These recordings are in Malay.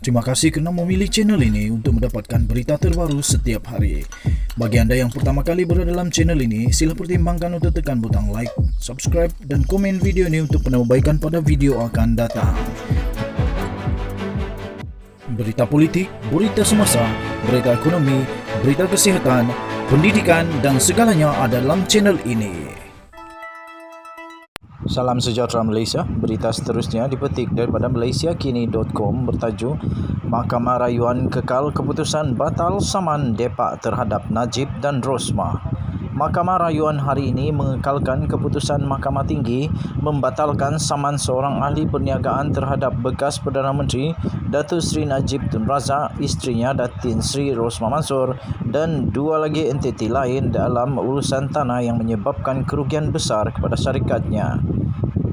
Terima kasih kerana memilih channel ini untuk mendapatkan berita terbaru setiap hari. Bagi anda yang pertama kali berada dalam channel ini, sila pertimbangkan untuk tekan butang like, subscribe dan komen video ini untuk penambahbaikan pada video akan datang. Berita politik, berita semasa, berita ekonomi, berita kesihatan, pendidikan dan segalanya ada dalam channel ini. Salam sejahtera Malaysia. Berita seterusnya dipetik daripada malaysiakini.com bertajuk Mahkamah Rayuan kekal keputusan batal saman Depak terhadap Najib dan Rosmah. Mahkamah Rayuan hari ini mengekalkan keputusan Mahkamah Tinggi membatalkan saman seorang ahli perniagaan terhadap bekas Perdana Menteri Datuk Seri Najib Tun Razak, isterinya Datin Sri Rosmah Mansor dan dua lagi entiti lain dalam urusan tanah yang menyebabkan kerugian besar kepada syarikatnya.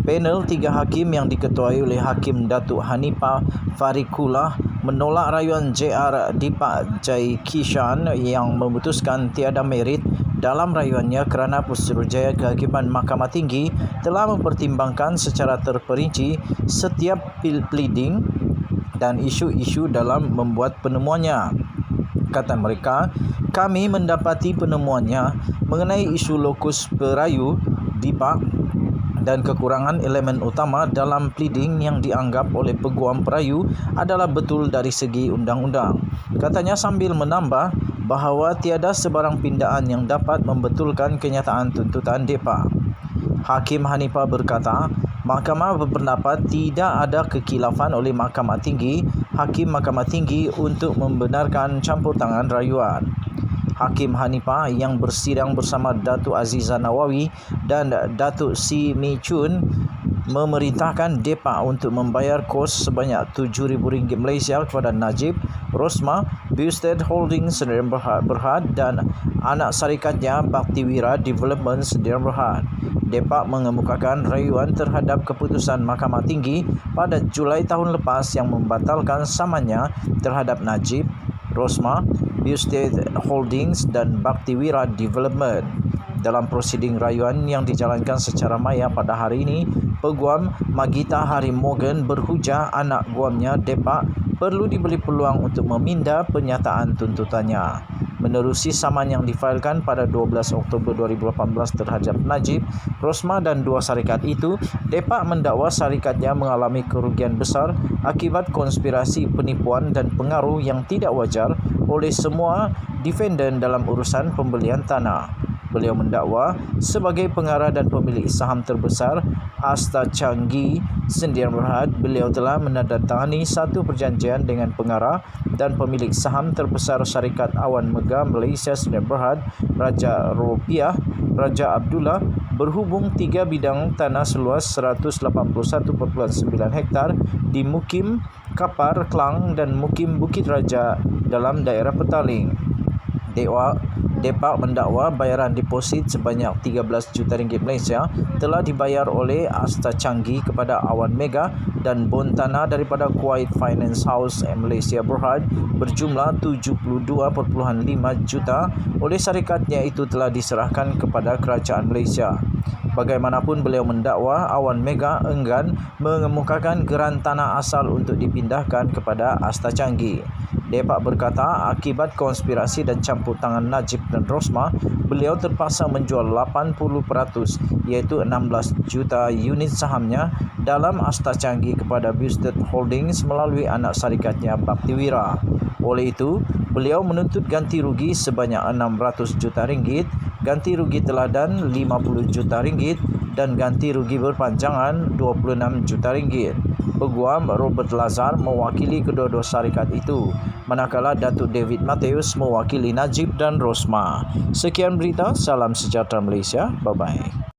Panel 3 hakim yang diketuai oleh Hakim Datuk Hanifah Fariqullah menolak rayuan JR Deepak Jai Kishan yang memutuskan tiada merit dalam rayuannya kerana Pusurujaya Kehakiman Mahkamah Tinggi telah mempertimbangkan secara terperinci setiap pleading dan isu-isu dalam membuat penemuannya. Kata mereka, kami mendapati penemuannya mengenai isu lokus perayu Deepak dan kekurangan elemen utama dalam pleading yang dianggap oleh peguam perayu adalah betul dari segi undang-undang. Katanya sambil menambah bahawa tiada sebarang pindaan yang dapat membetulkan kenyataan tuntutan Depak. Hakim Hanifah berkata, Mahkamah berpendapat tidak ada kekilafan oleh Mahkamah Tinggi, Hakim Mahkamah Tinggi untuk membenarkan campur tangan rayuan. Hakim Hanifah yang bersidang bersama Datuk Azizah Nawawi dan Datuk Si Mi Chun memerintahkan Depak untuk membayar kos sebanyak RM7,000 Malaysia kepada Najib, Rosmah, Bustead Holdings Sdn Berhad dan anak syarikatnya Baktiwira Development Sdn Berhad. Depak mengemukakan rayuan terhadap keputusan Mahkamah Tinggi pada Julai tahun lepas yang membatalkan samannya terhadap Najib, Rosmah, Bustead Holdings dan Baktiwira Development. Dalam prosiding rayuan yang dijalankan secara maya pada hari ini, Peguam Magita Hari Morgan berhujah anak guamnya Depak perlu diberi peluang untuk meminda penyataan tuntutannya. Menerusi saman yang difailkan pada 12 Oktober 2018 terhadap Najib, Rosmah dan dua syarikat itu, Depak mendakwa syarikatnya mengalami kerugian besar akibat konspirasi penipuan dan pengaruh yang tidak wajar oleh semua defendant dalam urusan pembelian tanah. Beliau mendakwa sebagai pengarah dan pemilik saham terbesar Asta Changi Sdn Berhad, beliau telah menandatangani satu perjanjian dengan pengarah dan pemilik saham terbesar syarikat Awan Megah Malaysia Sdn Berhad, Raja Rupiah, Raja Abdullah, berhubung 3 bidang tanah seluas 181.9 hektar di Mukim Kapar, Klang dan Mukim Bukit Raja dalam daerah Petaling. Depak mendakwa bayaran deposit sebanyak RM13 juta Malaysia telah dibayar oleh Asta Changi kepada Awan Mega dan bon tanah daripada Kuwait Finance House Malaysia Berhad berjumlah 72.5 juta oleh syarikatnya itu telah diserahkan kepada kerajaan Malaysia. Bagaimanapun beliau mendakwa Awan Mega enggan mengemukakan geran tanah asal untuk dipindahkan kepada Asta Changi. Depak berkata akibat konspirasi dan campur tangan Najib dan Rosmah, beliau terpaksa menjual 80% iaitu 16 juta unit sahamnya dalam Asta Changi kepada Bustead Holdings melalui anak syarikatnya Baktiwira. Oleh itu, beliau menuntut ganti rugi sebanyak RM600 juta, ganti rugi teladan RM50 juta dan ganti rugi berpanjangan RM26 juta. Peguam Robert Lazar mewakili kedua-dua syarikat itu, manakala Datuk David Mateus mewakili Najib dan Rosmah. Sekian berita, salam sejahtera Malaysia, bye-bye.